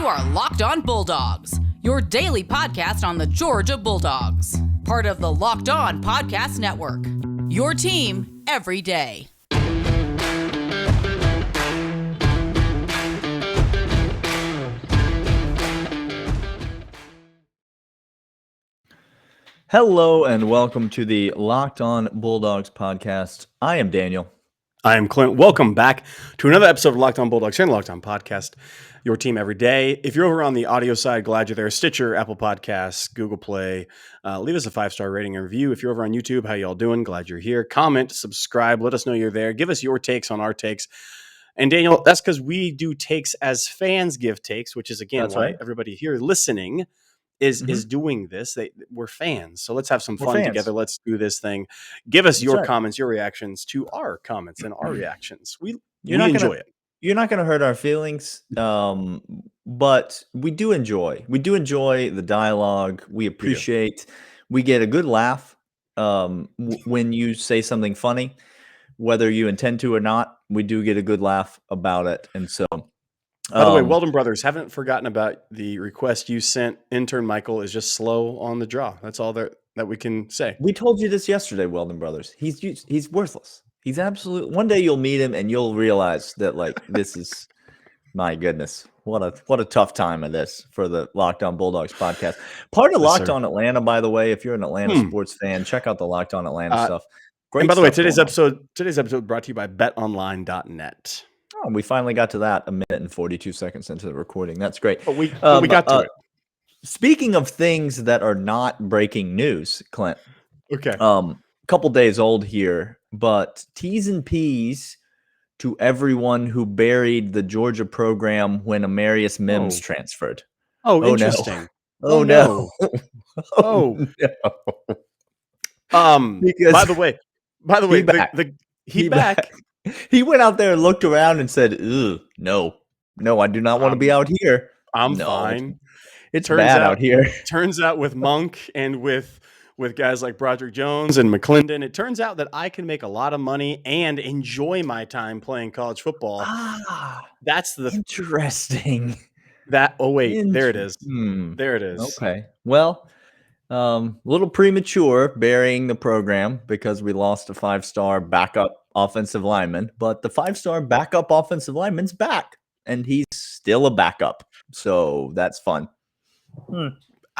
are Locked On Bulldogs, your daily podcast on the Georgia Bulldogs. Part of the Locked On Podcast Network, your team every day. Hello and welcome to the Locked On Bulldogs podcast. I am Daniel. I am Clint. Welcome back to another episode of Locked On Bulldogs and Locked On Podcast, your team every day. If you're over on the audio side, glad you're there. Stitcher, Apple Podcasts, Google Play. Leave us a 5-star rating and review. If you're over on YouTube, how y'all doing? Glad you're here. Comment, subscribe. Let us know you're there. Give us your takes on our takes. And Daniel, that's because we do takes as fans give takes, which is, again, why everybody here listening is doing this. We're fans. So let's have some fun together. Let's do this thing. Give us your comments, your reactions to our comments and our reactions. We enjoy it. You're not going to hurt our feelings, but we do enjoy. We do enjoy the dialogue. We appreciate. We get a good laugh when you say something funny, whether you intend to or not. We do get a good laugh about it. And so, by the way, Weldon Brothers, haven't forgotten about the request you sent. Intern Michael is just slow on the draw. That's all that we can say. We told you this yesterday, Weldon Brothers. He's worthless. He's absolute. One day you'll meet him and you'll realize that, like, this is, my goodness, what a tough time of this for the Locked On Bulldogs podcast. Part of Locked On Atlanta, by the way. If you're an Atlanta sports fan, check out the Locked On Atlanta stuff. Great. And by the way, today's episode brought to you by BetOnline.net. Oh, we finally got to that a minute and 42 seconds into the recording. That's great. But we got to it. Speaking of things that are not breaking news, Clint. Okay. Couple days old here, but T's and P's to everyone who buried the Georgia program when Amarius Mims transferred. Oh, interesting. No. Oh, no. Oh, no. Because by the way, he's back. He went out there and looked around and said, "Ugh, no, I do not want to be out here. I'm fine. It's bad out here." Turns out with Monk and with guys like Broderick Jones and McClendon, it turns out that I can make a lot of money and enjoy my time playing college football. That's the interesting. There it is. There it is. Okay. Well, a little premature burying the program because we lost a 5-star backup offensive lineman, but the 5-star backup offensive lineman's back and he's still a backup. So that's fun. Cool.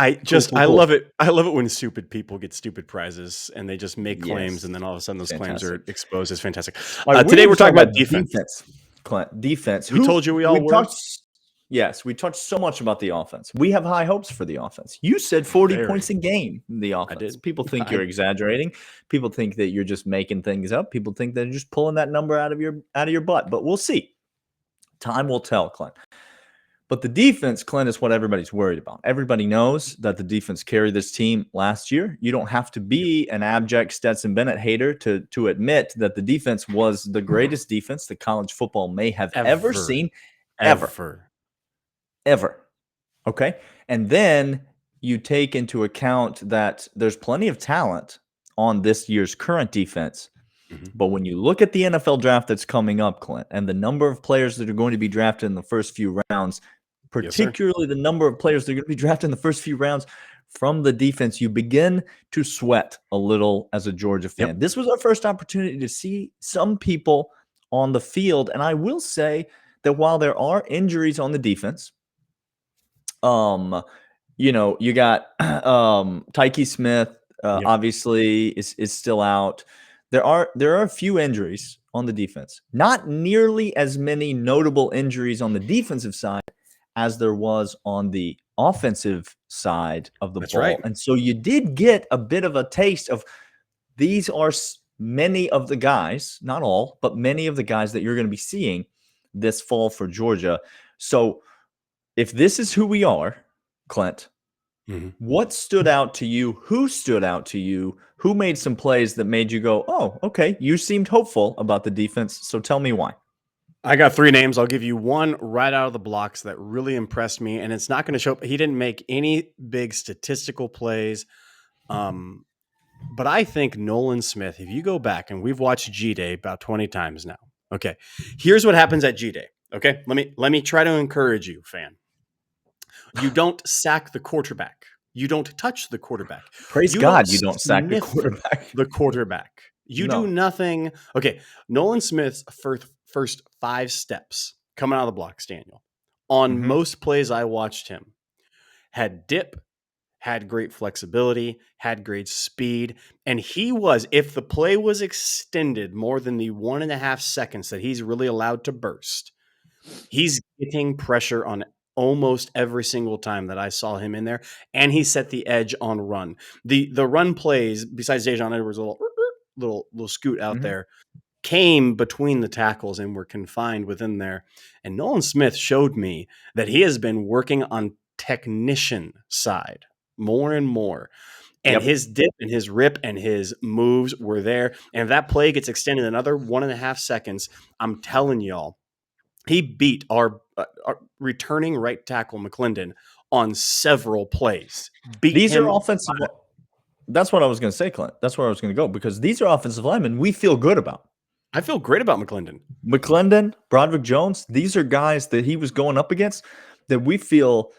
I love it. I love it when stupid people get stupid prizes and they just make claims and then all of a sudden those claims are exposed. It's fantastic. Today we're talking about defense. Clint, defense. We told you we were. Yes, we talked so much about the offense. We have high hopes for the offense. You said 40 points a game in the offense. I did. People think you're exaggerating. People think that you're just making things up. People think that you're just pulling that number out of your butt. But we'll see. Time will tell, Clint. But the defense, Clint, is what everybody's worried about. Everybody knows that the defense carried this team last year. You don't have to be an abject Stetson Bennett hater to admit that the defense was the greatest defense that college football may have ever seen. Ever. Okay. And then you take into account that there's plenty of talent on this year's current defense. But when you look at the NFL draft that's coming up, Clint, and the number of players that are going to be drafted in the first few rounds, particularly the number of players that are going to be drafted in the first few rounds from the defense, you begin to sweat a little as a Georgia fan. This was our first opportunity to see some people on the field. And I will say that while there are injuries on the defense, you got Tyke Smith, obviously is still out. There are a few injuries on the defense. Not nearly as many notable injuries on the defensive side as there was on the offensive side of the ball. Right. And so you did get a bit of a taste of these are many of the guys, not all, but many of the guys that you're going to be seeing this fall for Georgia. So if this is who we are, Clint, what stood out to you? Who stood out to you? Who made some plays that made you go, oh, okay, you seemed hopeful about the defense, so tell me why. I got 3 names. I'll give you one right out of the blocks that really impressed me, and it's not going to show up. He didn't make any big statistical plays, but I think Nolan Smith, if you go back, and we've watched G-Day about 20 times now. Okay, here's what happens at G-Day. Okay, let me try to encourage you, fan. You don't sack the quarterback. You don't touch the quarterback. Praise You God don't you don't sack the sniff quarterback. the quarterback. You do No. nothing. Okay, Nolan Smith's first 5 steps coming out of the blocks, Daniel. On most plays I watched him, had dip, had great flexibility, had great speed, and he was, if the play was extended more than the 1.5 seconds that he's really allowed to burst, he's getting pressure on almost every single time that I saw him in there, and he set the edge on run. The run plays, besides Dejon Edwards' little scoot out there, came between the tackles and were confined within there. And Nolan Smith showed me that he has been working on technician side more and more. And his dip and his rip and his moves were there. And if that play gets extended another 1.5 seconds, I'm telling y'all, he beat our returning right tackle McClendon on several plays. These are offensive. That's what I was going to say, Clint. That's where I was going to go, because these are offensive linemen we feel good about. I feel great about McClendon. Broderick Jones, these are guys that he was going up against that we feel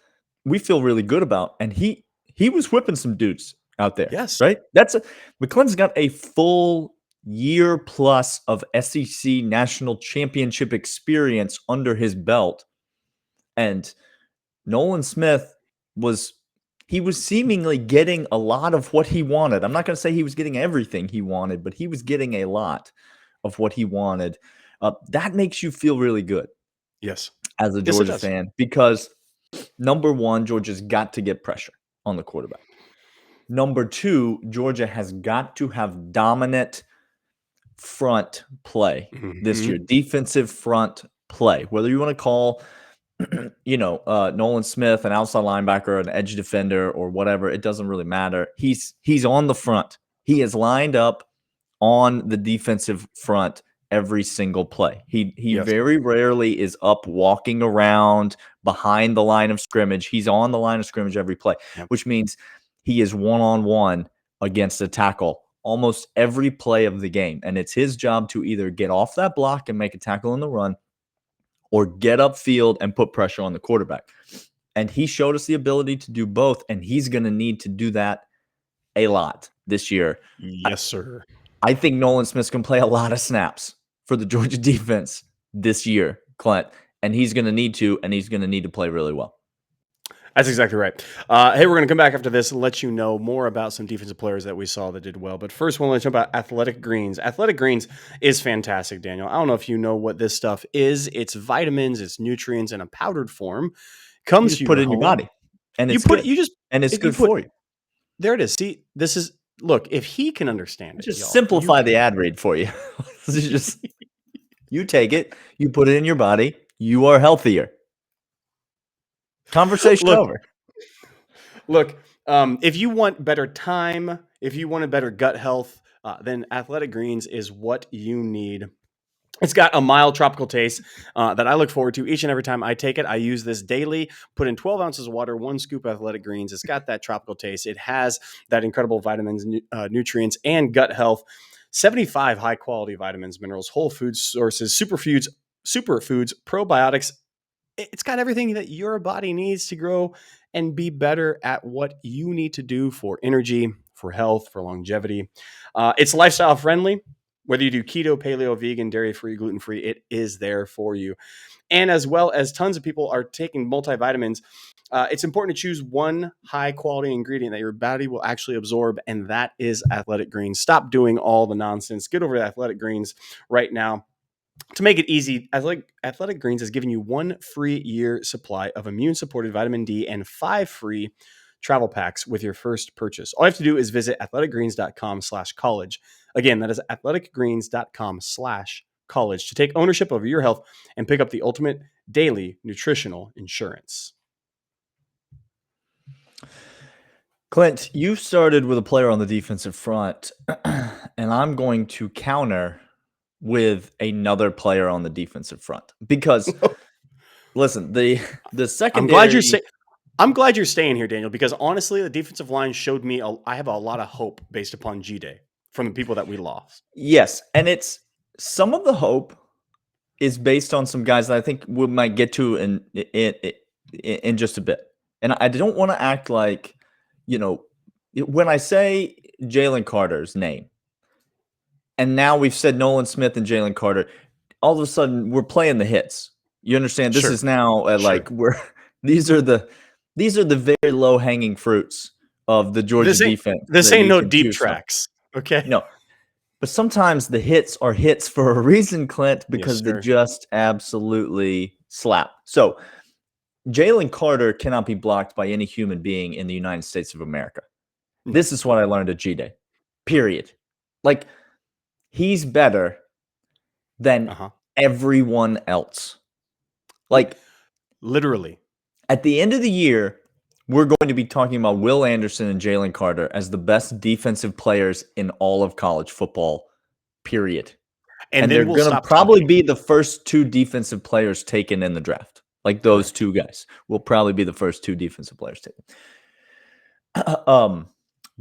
really good about. And he was whipping some dudes out there. Yes. Right? McClendon's got a full year plus of SEC national championship experience under his belt. And Nolan Smith was seemingly getting a lot of what he wanted. I'm not going to say he was getting everything he wanted, but he was getting a lot of what he wanted. That makes you feel really good. Yes. As a Georgia fan, because number one, Georgia's got to get pressure on the quarterback. Number two, Georgia has got to have dominant front play this year, defensive front play. Whether you want to call, Nolan Smith an outside linebacker, an edge defender, or whatever, it doesn't really matter. He's on the front. He is lined up on the defensive front every single play. He very rarely is up walking around behind the line of scrimmage. He's on the line of scrimmage every play, which means he is one-on-one against a tackle almost every play of the game. And it's his job to either get off that block and make a tackle in the run, or get upfield and put pressure on the quarterback. And he showed us the ability to do both, and he's going to need to do that a lot this year. Yes, sir. I think Nolan Smith can play a lot of snaps for the Georgia defense this year, Clint, and he's going to need to, and he's going to need to play really well. That's exactly right. Hey, we're going to come back after this and let you know more about some defensive players that we saw that did well. But first, we'll let you know about Athletic Greens. Athletic Greens is fantastic, Daniel. I don't know if you know what this stuff is. It's vitamins, it's nutrients in a powdered form. Comes to you put it in your body, and it's good for you. There it is. See, this is, look, if he can understand it, just simplify the ad read for you. You take it, you put it in your body, you are healthier. Conversation over. Look, if you want better time, if you want a better gut health, then Athletic Greens is what you need. It's got a mild tropical taste that I look forward to each and every time I take it. I use this daily, put in 12 ounces of water, 1 scoop of Athletic Greens. It's got that tropical taste. It has that incredible vitamins, nutrients, and gut health. 75 high-quality vitamins, minerals, whole food sources, superfoods, probiotics. It's got everything that your body needs to grow and be better at what you need to do for energy, for health, for longevity. It's lifestyle friendly. Whether you do keto, paleo, vegan, dairy-free, gluten-free, it is there for you. And as well as tons of people are taking multivitamins, it's important to choose one high-quality ingredient that your body will actually absorb, and that is Athletic Greens. Stop doing all the nonsense. Get over to Athletic Greens right now. To make it easy, Athletic Greens is giving you 1 free year supply of immune-supported vitamin D and 5 free travel packs with your first purchase. All you have to do is visit athleticgreens.com/college. Again, that is athleticgreens.com/college to take ownership over your health and pick up the ultimate daily nutritional insurance. Clint, you started with a player on the defensive front, and I'm going to counter with another player on the defensive front, because listen, the secondary. I'm glad you're staying here, Daniel, because honestly, the defensive line showed me I have a lot of hope based upon G-Day from the people that we lost. Yes, and it's some of the hope is based on some guys that I think we might get to in just a bit. And I don't want to act like, when I say Jalen Carter's name, and now we've said Nolan Smith and Jalen Carter, all of a sudden we're playing the hits. You understand? This Sure. is now Sure. these are the very low hanging fruits of the Georgia defense. This that ain't you no can deep choose from. tracks. Okay. No, but sometimes the hits are hits for a reason, Clint, because they sir. just absolutely slap. So Jalen Carter cannot be blocked by any human being in the United States of America. No. This is what I learned at G-Day. Period. Like, he's better than everyone else. Like, literally. At the end of the year, we're going to be talking about Will Anderson and Jalen Carter as the best defensive players in all of college football, period. And they're going to probably be the first two defensive players taken in the draft. Like those two guys will probably be the first two defensive players taken.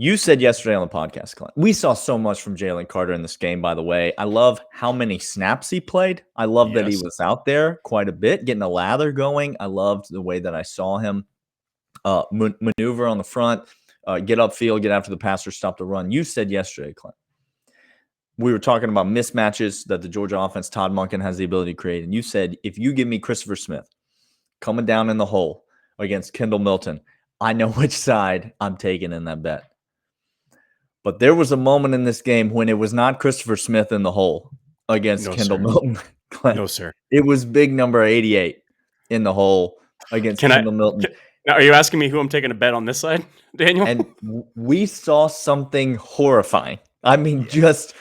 You said yesterday on the podcast, Clint, we saw so much from Jalen Carter in this game, by the way. I love how many snaps he played. I love that he was out there quite a bit, getting a lather going. I loved the way that I saw him maneuver on the front, get upfield, get after the passer, stop the run. You said yesterday, Clint, we were talking about mismatches that the Georgia offense, Todd Monken, has the ability to create. And you said, if you give me Christopher Smith coming down in the hole against Kendall Milton, I know which side I'm taking in that bet. But there was a moment in this game when it was not Christopher Smith in the hole against Kendall Milton. No, sir. It was big number 88 in the hole against Kendall Milton. Now, are you asking me who I'm taking a bet on this side, Daniel? And we saw something horrifying. I mean, just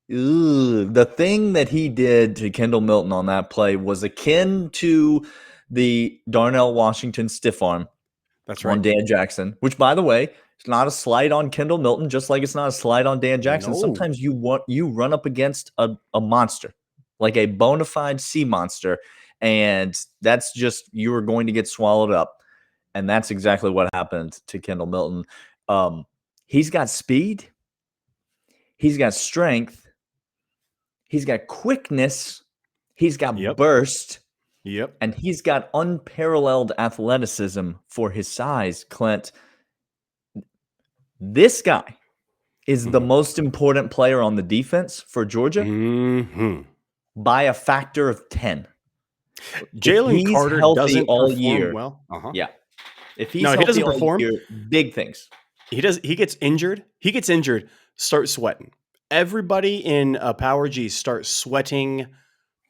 the thing that he did to Kendall Milton on that play was akin to the Darnell Washington stiff arm. That's right. On Dan Jackson, which, by the way, it's not a slight on Kendall Milton, just like it's not a slight on Dan Jackson. No. Sometimes you run up against a monster, like a bona fide sea monster, and that's just, you are going to get swallowed up. And that's exactly what happened to Kendall Milton. He's got speed. He's got strength. He's got quickness. He's got burst. Yep. And he's got unparalleled athleticism for his size, Clint. This guy is the most important player on the defense for Georgia by a factor of 10. Jalen Carter doesn't all year. Well, yeah. If he's healthy, he doesn't perform. Year, big things. He does. He gets injured. Start sweating. Everybody in Power G starts sweating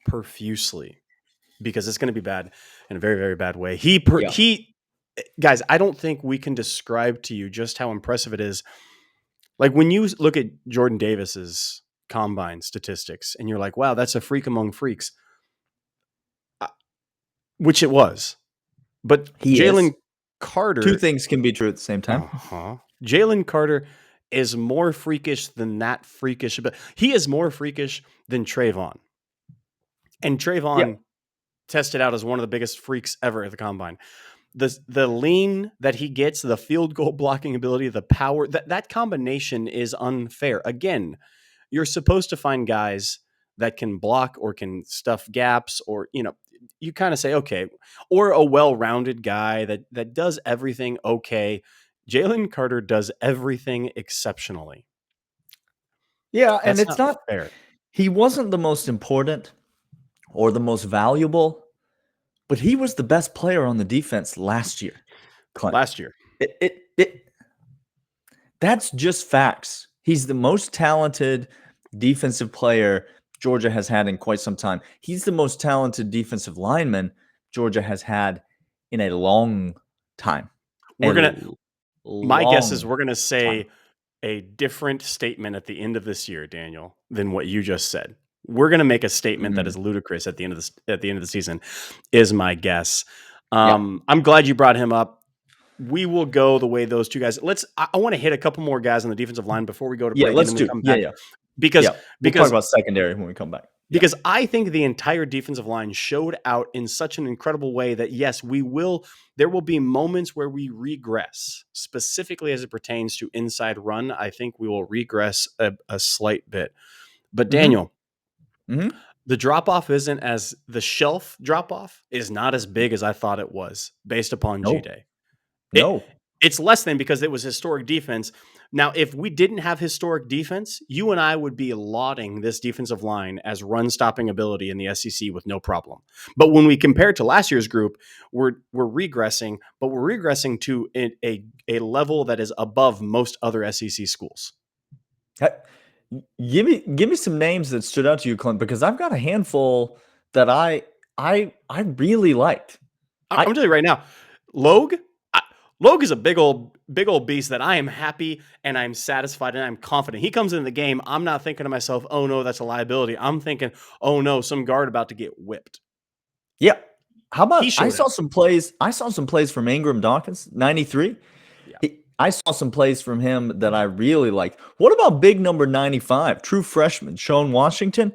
profusely because it's going to be bad in a very, very bad way. Guys, I don't think we can describe to you just how impressive it is. Like when you look at Jordan Davis's combine statistics and you're like, wow, that's a freak among freaks. Which it was. But Jalen Carter. Two things can be true at the same time. Jalen Carter is more freakish than that freakish. But he is more freakish than Trayvon. And Trayvon tested out as one of the biggest freaks ever at the combine. The lean that he gets, the field goal blocking ability, the power, that combination is unfair. Again, you're supposed to find guys that can block or can stuff gaps, or, you kind of say, okay, or a well-rounded guy that does everything okay. Jalen Carter does everything exceptionally. Yeah, and it's not fair. He wasn't the most important or the most valuable, but he was the best player on the defense last year. Clint. Last year. That's just facts. He's the most talented defensive player Georgia has had in quite some time. He's the most talented defensive lineman Georgia has had in a long time. My guess is we're going to say a different statement at the end of this year, Daniel, than what you just said. We're going to make a statement that is ludicrous at the end of the season, is my guess. I'm glad you brought him up. We will go the way those two guys. I want to hit a couple more guys on the defensive line before we go to break. Let's do. Because we'll talk about secondary when we come back. Because I think the entire defensive line showed out in such an incredible way that, yes, there will be moments where we regress, specifically as it pertains to inside run. I think we will regress a slight bit. But Daniel, the drop off isn't as the shelf drop off is not as big as I thought it was based upon G No, Day. It no. it's less than because it was historic defense. Now, if we didn't have historic defense, you and I would be lauding this defensive line as run stopping ability in the SEC with no problem. But when we compare it to last year's group, we're regressing, but we're regressing to a level that is above most other SEC schools. Ha- Give me some names that stood out to you, Clint, because I've got a handful that I really liked. I'm telling you right now, Logue, Logue is a big old beast that I am happy and I'm satisfied and I'm confident. He comes into the game. I'm not thinking to myself, oh no, that's a liability. I'm thinking, oh no, some guard about to get whipped. Yeah. How about He I showed saw out. some plays. I saw some plays from Ingram Dawkins, 93. Yeah. I saw some plays from him that I really liked. What about big number 95, true freshman, Sean Washington?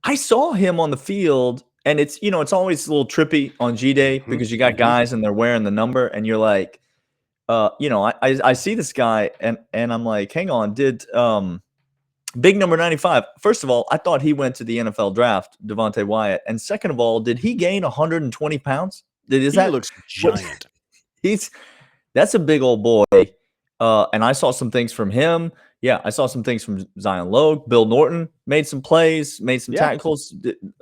I saw him on the field, and it's always a little trippy on G-Day because you got guys and they're wearing the number, and you're like, I see this guy, and I'm like, hang on, did big number 95. First of all, I thought he went to the NFL draft, Devontae Wyatt. And second of all, did he gain 120 pounds? He looks giant. That's a big old boy. And I saw some things from him. Yeah, I saw some things from Zion Logue. Bill Norton made some plays, made some tackles,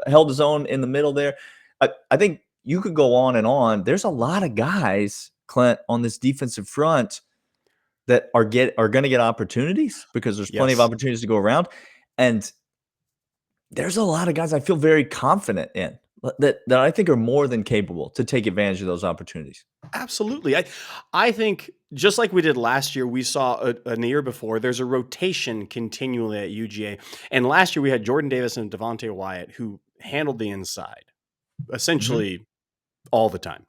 held his own in the middle there. I think you could go on and on. There's a lot of guys, Clint, on this defensive front that are going to get opportunities because there's plenty of opportunities to go around. And there's a lot of guys I feel very confident in that I think are more than capable to take advantage of those opportunities. Absolutely. I think just like we did last year, we saw in the year before, there's a rotation continually at UGA. And last year we had Jordan Davis and Devontae Wyatt who handled the inside essentially all the time.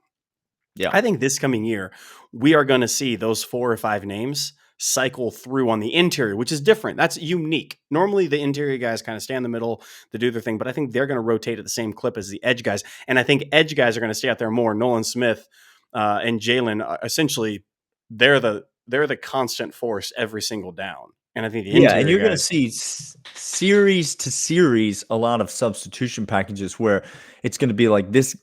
Yeah. I think this coming year, we are going to see those 4 or 5 names cycle through on the interior, which is different. That's unique. Normally, the interior guys kind of stay in the middle to do their thing, but I think they're going to rotate at the same clip as the edge guys. And I think edge guys are going to stay out there more. Nolan Smith and Jalen, essentially, they're the constant force every single down. And I think the interior and you're going to guys, see series to series a lot of substitution packages where it's going to be like this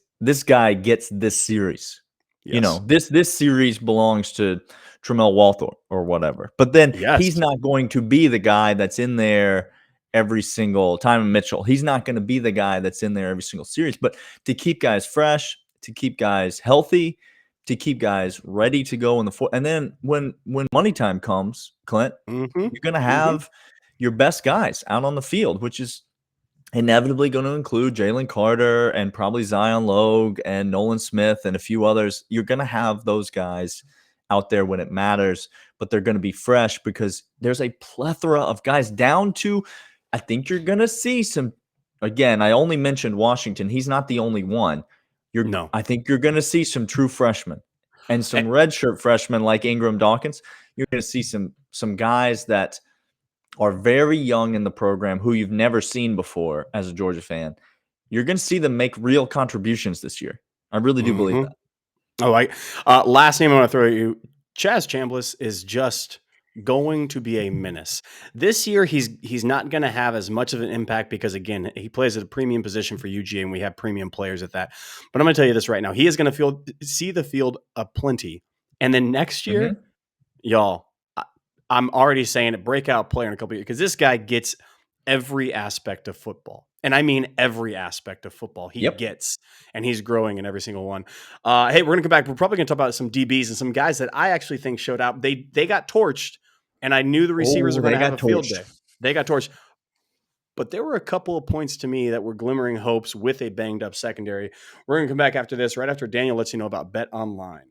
guy gets this series. This series belongs to Tramel Walthorpe or whatever. But then he's not going to be the guy that's in there every single time. Mitchell, he's not going to be the guy that's in there every single series. But to keep guys fresh, to keep guys healthy, to keep guys ready to go in the fourth. And then when money time comes, Clint, you're going to have your best guys out on the field, which is inevitably going to include Jalen Carter and probably Zion Logue and Nolan Smith and a few others. You're going to have those guys out there when it matters, but they're going to be fresh because there's a plethora of guys down to, I think you're going to see some, again, I only mentioned Washington. He's not the only one. I think you're going to see some true freshmen and some redshirt freshmen like Ingram Dawkins. You're going to see some guys that are very young in the program who you've never seen before as a Georgia fan. You're going to see them make real contributions this year. I really do believe that. Oh, last name I want to throw at you, Chaz Chambliss is just going to be a menace. This year, he's not going to have as much of an impact because, again, he plays at a premium position for UGA, and we have premium players at that. But I'm going to tell you this right now. He is going to see the field aplenty. And then next year, y'all, I'm already saying a breakout player in a couple of years because this guy gets every aspect of football. And I mean every aspect of football he gets, and he's growing in every single one. Hey, we're going to come back. We're probably going to talk about some DBs and some guys that I actually think showed out. They got torched, and I knew the receivers were going to have a field day. They got torched. But there were a couple of points to me that were glimmering hopes with a banged-up secondary. We're going to come back after this, right after Daniel lets you know about BetOnline.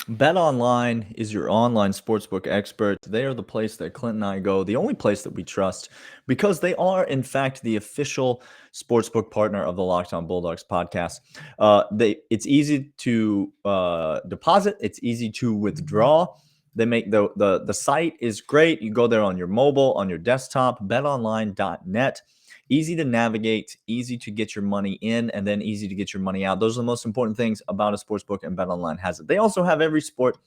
BetOnline is your online sportsbook expert. They are the place that Clint and I go, the only place that we trust, because they are, in fact, the official sportsbook partner of the Locked On Bulldogs podcast. It's easy to deposit. It's easy to withdraw. They make the site is great. You go there on your mobile, on your desktop, betonline.net. Easy to navigate, easy to get your money in, and then easy to get your money out. Those are the most important things about a sportsbook, and BetOnline has it. They also have every sport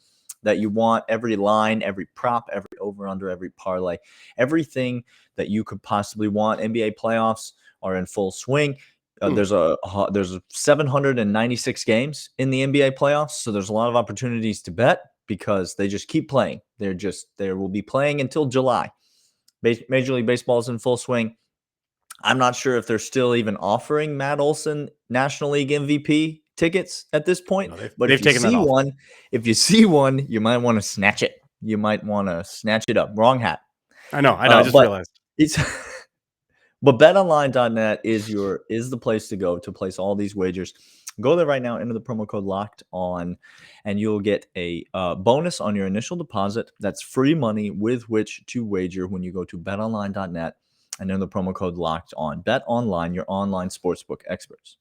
that you want, every line, every prop, every over-under, every parlay, everything that you could possibly want. NBA playoffs are in full swing. There's 796 games in the NBA playoffs, so there's a lot of opportunities to bet because they just keep playing. They will be playing until July. Major League Baseball is in full swing. I'm not sure if they're still even offering Matt Olson National League MVP tickets at this point. No, But they've taken that off. if you see one, you might want to snatch it. You might want to snatch it up. Wrong hat. I know. I just realized. But betonline.net is the place to go to place all these wagers. Go there right now, enter the promo code Locked On, and you'll get a bonus on your initial deposit. That's free money with which to wager when you go to betonline.net and enter the promo code Locked On. BetOnline, your online sportsbook experts.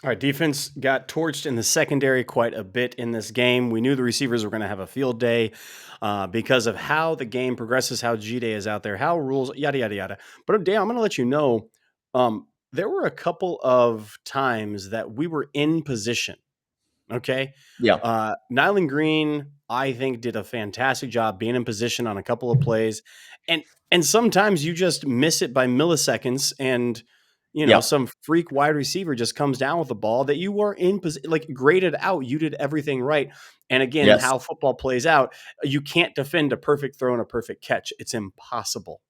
All right, defense got torched in the secondary quite a bit in this game. We knew the receivers were going to have a field day because of how the game progresses, how G-Day is out there, how rules, yada, yada, yada. But Dale, I'm going to let you know, there were a couple of times that we were in position, okay? Yeah. Nyland Green, I think, did a fantastic job being in position on a couple of plays. And sometimes you just miss it by milliseconds and – some freak wide receiver just comes down with the ball that you were in graded out. You did everything right. And again, how football plays out, you can't defend a perfect throw and a perfect catch. It's impossible.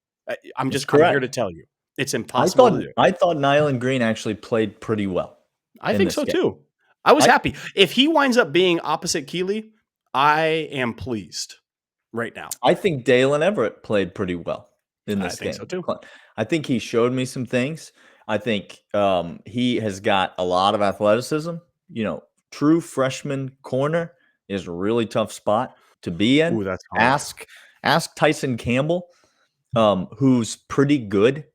I'm here to tell you, it's impossible to do. I thought Nyland Green actually played pretty well. I think so too. I was happy. If he winds up being opposite Keeley, I am pleased right now. I think Dalen Everett played pretty well in this game. I think so too. I think he showed me some things. I think he has got a lot of athleticism. True freshman corner is a really tough spot to be in. Ooh, that's hard. Ask Tyson Campbell, who's pretty good,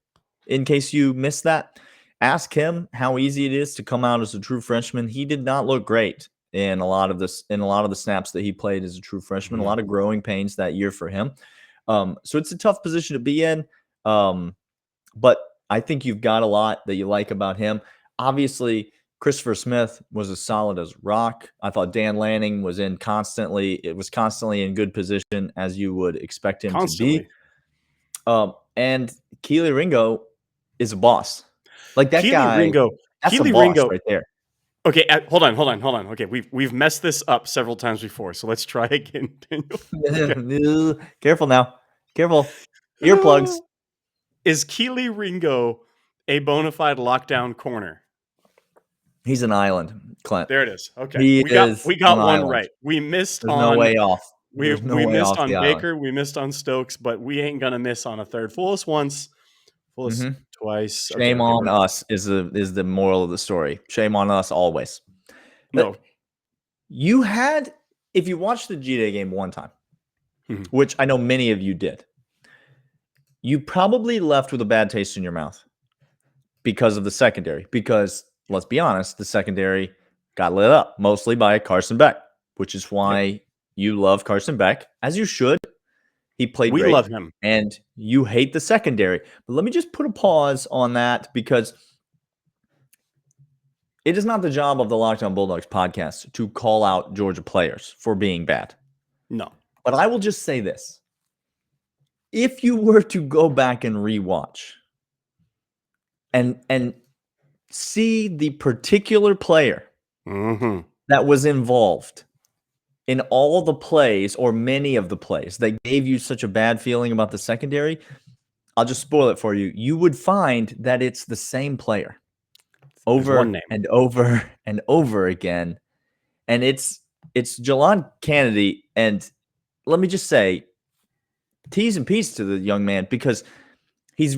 in case you missed that. Ask him how easy it is to come out as a true freshman. He did not look great in a lot of the snaps that he played as a true freshman. A lot of growing pains that year for him. So it's a tough position to be in. But I think you've got a lot that you like about him. Obviously, Christopher Smith was as solid as rock. I thought Dan Lanning was constantly in good position, as you would expect him to be. And Keely Ringo is a boss. Like that guy. That's a boss right there. Okay, hold on. Okay, we've messed this up several times before, so let's try again. Okay. Careful now. Careful. Earplugs. Is Keely Ringo a bona fide lockdown corner? He's an island, Clint. There it is. Okay. We got one island. right. We missed There's no way off. We missed on Baker. Island. We missed on Stokes, but we ain't going to miss on a third. Fool us once. Fool us twice. Shame on us is the moral of the story. Shame on us always. But if you watched the G-Day game one time, which I know many of you did, you probably left with a bad taste in your mouth because of the secondary. Because, let's be honest, the secondary got lit up mostly by Carson Beck, which is why you love Carson Beck, as you should. He played great. We love him. And you hate the secondary. But let me just put a pause on that because it is not the job of the Locked On Bulldogs podcast to call out Georgia players for being bad. No. But I will just say this. If you were to go back and rewatch and see the particular player that was involved in all the plays or many of the plays that gave you such a bad feeling about the secondary, I'll just spoil it for you. You would find that it's the same player over and over and over again. And it's Jelon Kennedy. And let me just say, T's and P's to the young man because he's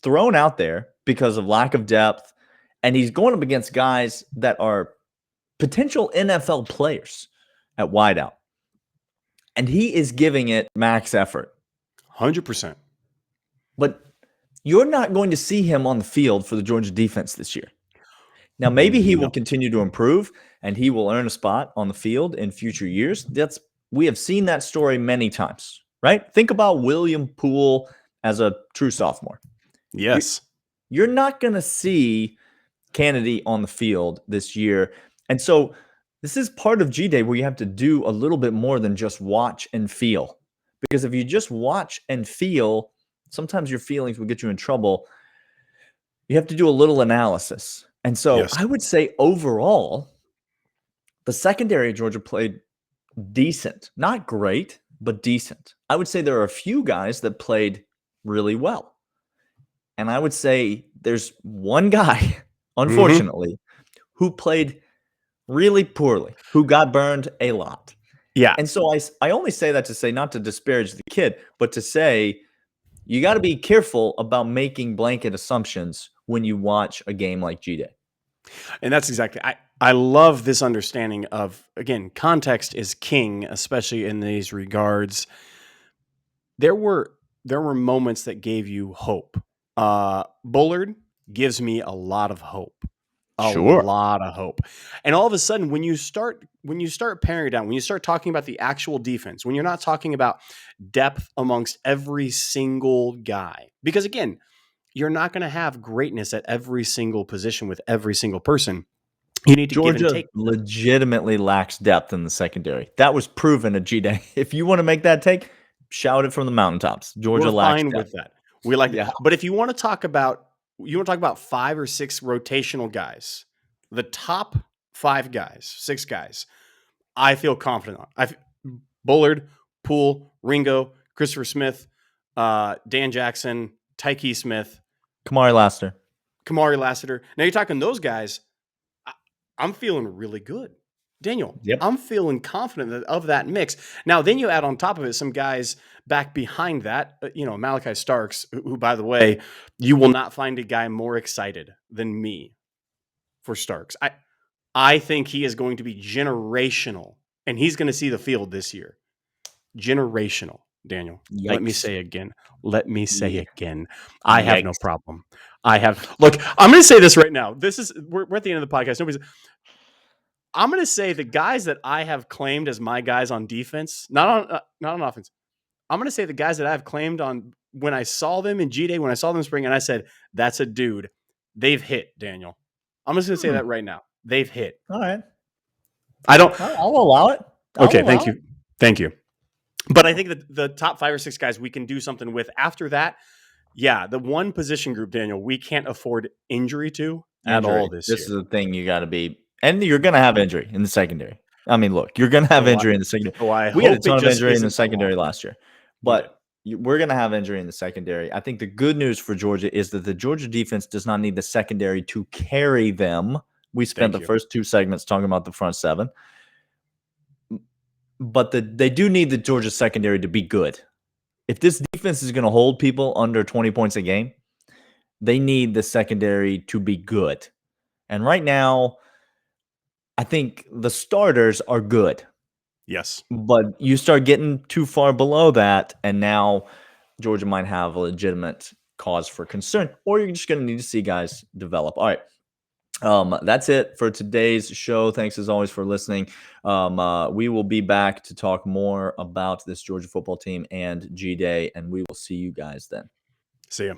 thrown out there because of lack of depth, and he's going up against guys that are potential NFL players at wideout, and he is giving it max effort, 100%. But you're not going to see him on the field for the Georgia defense this year. Now, maybe he will continue to improve, and he will earn a spot on the field in future years. We have seen that story many times. Right? Think about William Poole as a true sophomore. Yes. You're not going to see Kennedy on the field this year. And so this is part of G-Day where you have to do a little bit more than just watch and feel. Because if you just watch and feel, sometimes your feelings will get you in trouble. You have to do a little analysis. And so Yes. I would say overall, the secondary of Georgia played decent. Not great, but decent. I would say there are a few guys that played really well. And I would say there's one guy, unfortunately, who played really poorly, who got burned a lot. Yeah. And so I only say that to say, not to disparage the kid, but to say you got to be careful about making blanket assumptions when you watch a game like G-Day. And that's exactly, I love this understanding of, again, context is king, especially in these regards. There were moments that gave you hope. Bullard gives me a lot of hope. A lot of hope. And all of a sudden, when you start paring it down, when you start talking about the actual defense, when you're not talking about depth amongst every single guy, because again, you're not going to have greatness at every single position with every single person. You need to give and Georgia take. legitimately lacks depth in the secondary. That was proven at G-Day. If you want to make that take, shout it from the mountaintops. Georgia lacks fine depth. with that. We like Yeah. it. But if you want to talk about 5 or 6 rotational guys, the top 5 guys, 6 guys, I feel confident on. Bullard, Poole, Ringo, Christopher Smith, Dan Jackson, Tyke Smith, Kamari Lassiter. Now you're talking those guys. I'm feeling really good. Daniel, Yep. I'm feeling confident of that mix. Now, then you add on top of it some guys back behind that, Malachi Starks, who, by the way, you will not find a guy more excited than me for Starks. I think he is going to be generational, and he's going to see the field this year. Generational, Daniel. Yikes. Let me say again. I have no problem. Look, I'm going to say this right now. We're at the end of the podcast. I'm going to say the guys that I have claimed as my guys on defense, not on offense. I'm going to say the guys that I've claimed on when I saw them in G-Day, when I saw them in spring, and I said, that's a dude. They've hit, Daniel. I'm just going to say that right now. They've hit. All right. I'll allow it. Thank you. But I think that the top 5 or 6 guys we can do something with. After that, yeah, the one position group, Daniel, we can't afford injury to at all this year. This is the thing you got to be. And you're going to have injury in the secondary. I mean, look, you're going to have injury in the secondary. We had a ton of injury in the secondary last year. But we're going to have injury in the secondary. I think the good news for Georgia is that the Georgia defense does not need the secondary to carry them. We spent the first 2 segments talking about the front 7. But they do need the Georgia secondary to be good. If this defense is going to hold people under 20 points a game, they need the secondary to be good. And right now, I think the starters are good. Yes. But you start getting too far below that, and now Georgia might have a legitimate cause for concern, or you're just going to need to see guys develop. All right. That's it for today's show. Thanks as always for listening. We will be back to talk more about this Georgia football team and G-Day, and we will see you guys then. See ya.